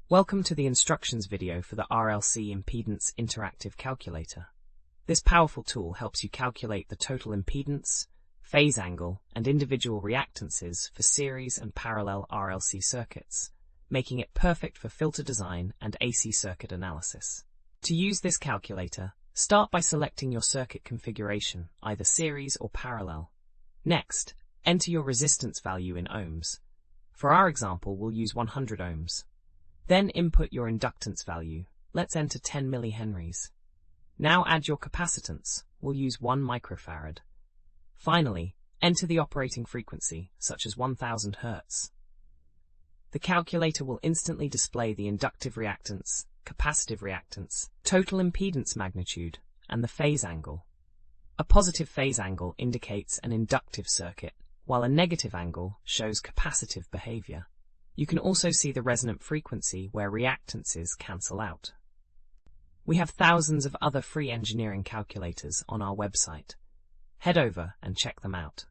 Welcome to the instructions video for the RLC Impedance Interactive Calculator. This powerful tool helps you calculate the total impedance, phase angle, and individual reactances for series and parallel RLC circuits, making it perfect for filter design and AC circuit analysis. To use this calculator, start by selecting your circuit configuration, either series or parallel. Next, enter your resistance value in ohms. For our example, we'll use 100 ohms. Then input your inductance value. Let's enter 10 millihenries. Now add your capacitance. We'll use 1 microfarad. Finally, enter the operating frequency, such as 1000 Hz. The calculator will instantly display the inductive reactance, capacitive reactance, total impedance magnitude, and the phase angle. A positive phase angle indicates an inductive circuit, while a negative angle shows capacitive behavior. You can also see the resonant frequency where reactances cancel out. We have thousands of other free engineering calculators on our website. Head over and check them out.